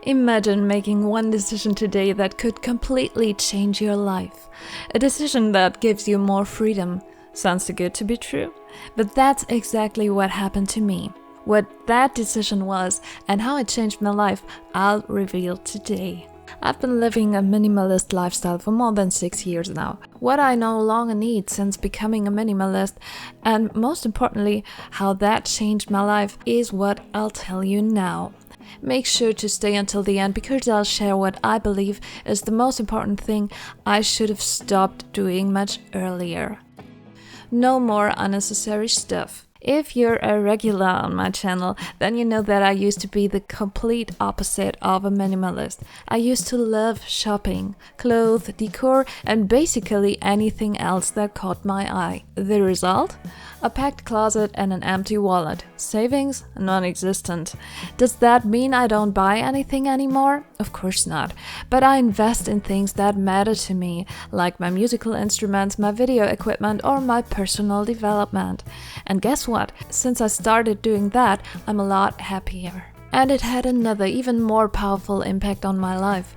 Imagine making one decision today that could completely change your life. A decision that gives you more freedom. Sounds too good to be true? But that's exactly what happened to me. What that decision was and how it changed my life, I'll reveal today. I've been living a minimalist lifestyle for more than 6 years now. What I no longer need since becoming a minimalist, and most importantly, how that changed my life, is what I'll tell you now. Make sure to stay until the end because I'll share what I believe is the most important thing I should have stopped doing much earlier. No more unnecessary stuff. If you're a regular on my channel, then you know that I used to be the complete opposite of a minimalist. I used to love shopping, clothes, decor, and basically anything else that caught my eye. The result? A packed closet and an empty wallet. Savings? Non-existent. Does that mean I don't buy anything anymore? Of course not. But I invest in things that matter to me, like my musical instruments, my video equipment, or my personal development. And guess what? Since I started doing that, I'm a lot happier. And it had another, even more powerful impact on my life.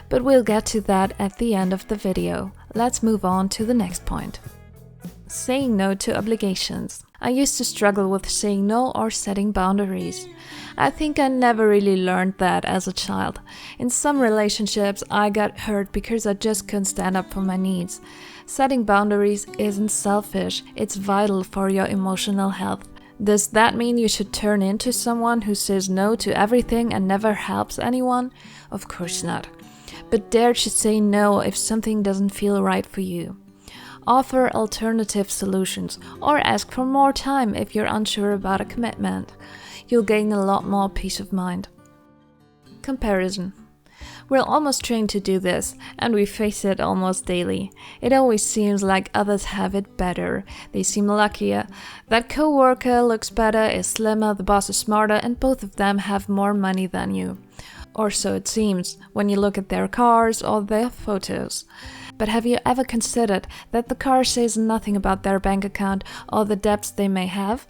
But we'll get to that at the end of the video. Let's move on to the next point. Saying no to obligations. I used to struggle with saying no or setting boundaries. I think I never really learned that as a child. In some relationships, I got hurt because I just couldn't stand up for my needs. Setting boundaries isn't selfish, it's vital for your emotional health. Does that mean you should turn into someone who says no to everything and never helps anyone? Of course not. But dare to say no if something doesn't feel right for you. Offer alternative solutions or ask for more time if you're unsure about a commitment. You'll gain a lot more peace of mind. Comparison. We're almost trained to do this, and we face it almost daily. It always seems like others have it better. They seem luckier. That coworker looks better, is slimmer, the boss is smarter, and both of them have more money than you. Or so it seems when you look at their cars or their photos. But have you ever considered that the car says nothing about their bank account or the debts they may have?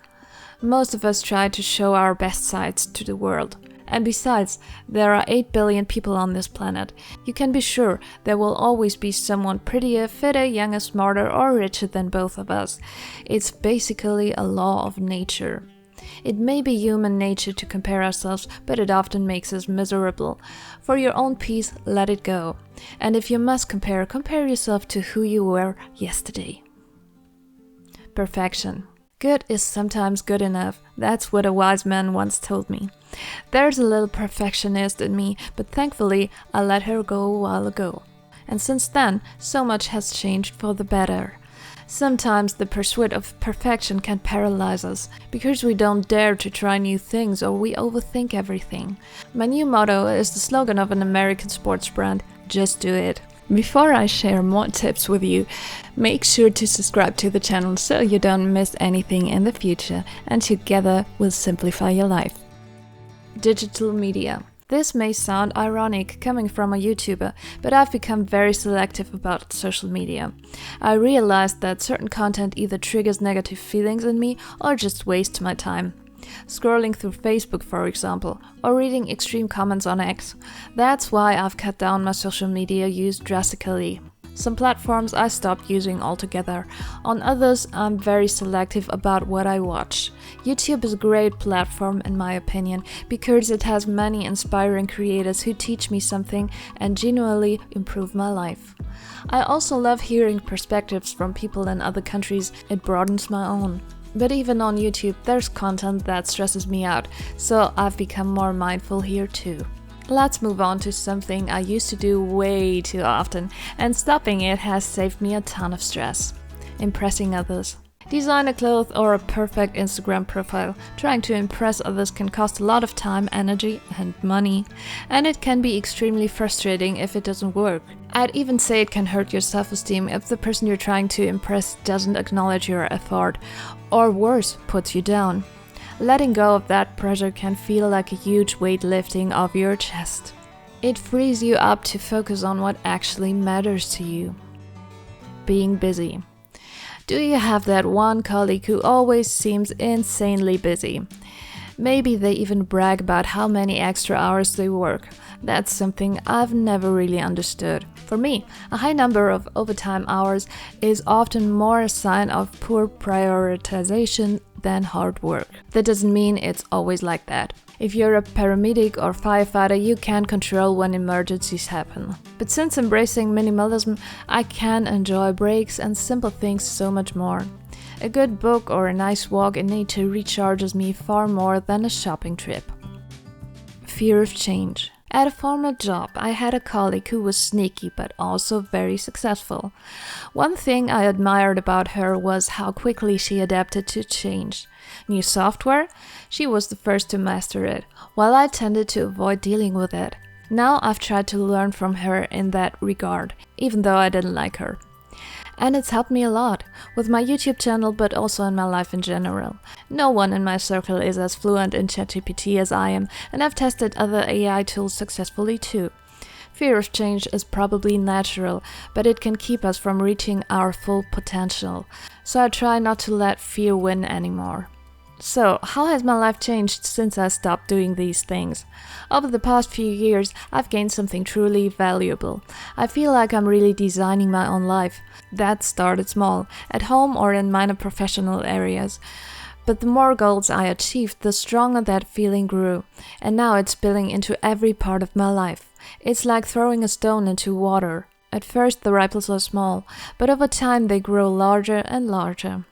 Most of us try to show our best sides to the world. And besides, there are 8 billion people on this planet. You can be sure there will always be someone prettier, fitter, younger, smarter, or richer than both of us. It's basically a law of nature. It may be human nature to compare ourselves, but it often makes us miserable. For your own peace, let it go. And if you must compare yourself to who you were yesterday. Perfection. Good is sometimes good enough. That's what a wise man once told me. There's a little perfectionist in me, but thankfully I let her go a while ago. And since then, so much has changed for the better. Sometimes the pursuit of perfection can paralyze us, because we don't dare to try new things or we overthink everything. My new motto is the slogan of an American sports brand, just do it. Before I share more tips with you, make sure to subscribe to the channel so you don't miss anything in the future, and together we'll simplify your life. Digital media. This may sound ironic coming from a YouTuber, but I've become very selective about social media. I realized that certain content either triggers negative feelings in me or just wastes my time. Scrolling through Facebook, for example, or reading extreme comments on X. That's why I've cut down my social media use drastically. Some platforms I stopped using altogether. On others, I'm very selective about what I watch. YouTube is a great platform in my opinion because it has many inspiring creators who teach me something and genuinely improve my life. I also love hearing perspectives from people in other countries. It broadens my own. But even on YouTube, there's content that stresses me out, so I've become more mindful here too. Let's move on to something I used to do way too often, and stopping it has saved me a ton of stress. Impressing others. Designer clothes or a perfect Instagram profile. Trying to impress others can cost a lot of time, energy, and money. And it can be extremely frustrating if it doesn't work. I'd even say it can hurt your self-esteem if the person you're trying to impress doesn't acknowledge your effort, or worse, puts you down. Letting go of that pressure can feel like a huge weight lifting off your chest. It frees you up to focus on what actually matters to you. Being busy. Do you have that one colleague who always seems insanely busy? Maybe they even brag about how many extra hours they work. That's something I've never really understood. For me, a high number of overtime hours is often more a sign of poor prioritization than hard work. That doesn't mean it's always like that. If you're a paramedic or firefighter, you can't control when emergencies happen. But since embracing minimalism, I can enjoy breaks and simple things so much more. A good book or a nice walk in nature recharges me far more than a shopping trip. Fear of change. At a former job, I had a colleague who was sneaky but also very successful. One thing I admired about her was how quickly she adapted to change. New software? She was the first to master it, while I tended to avoid dealing with it. Now I've tried to learn from her in that regard, even though I didn't like her. And it's helped me a lot, with my YouTube channel but also in my life in general. No one in my circle is as fluent in ChatGPT as I am, and I've tested other AI tools successfully too. Fear of change is probably natural, but it can keep us from reaching our full potential. So I try not to let fear win anymore. So, how has my life changed since I stopped doing these things? Over the past few years, I've gained something truly valuable. I feel like I'm really designing my own life. That started small, at home or in minor professional areas. But the more goals I achieved, the stronger that feeling grew. And now it's spilling into every part of my life. It's like throwing a stone into water. At first the ripples are small, but over time they grow larger and larger.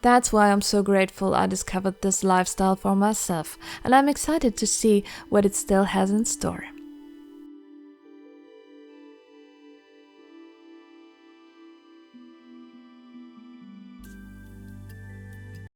That's why I'm so grateful I discovered this lifestyle for myself, and I'm excited to see what it still has in store.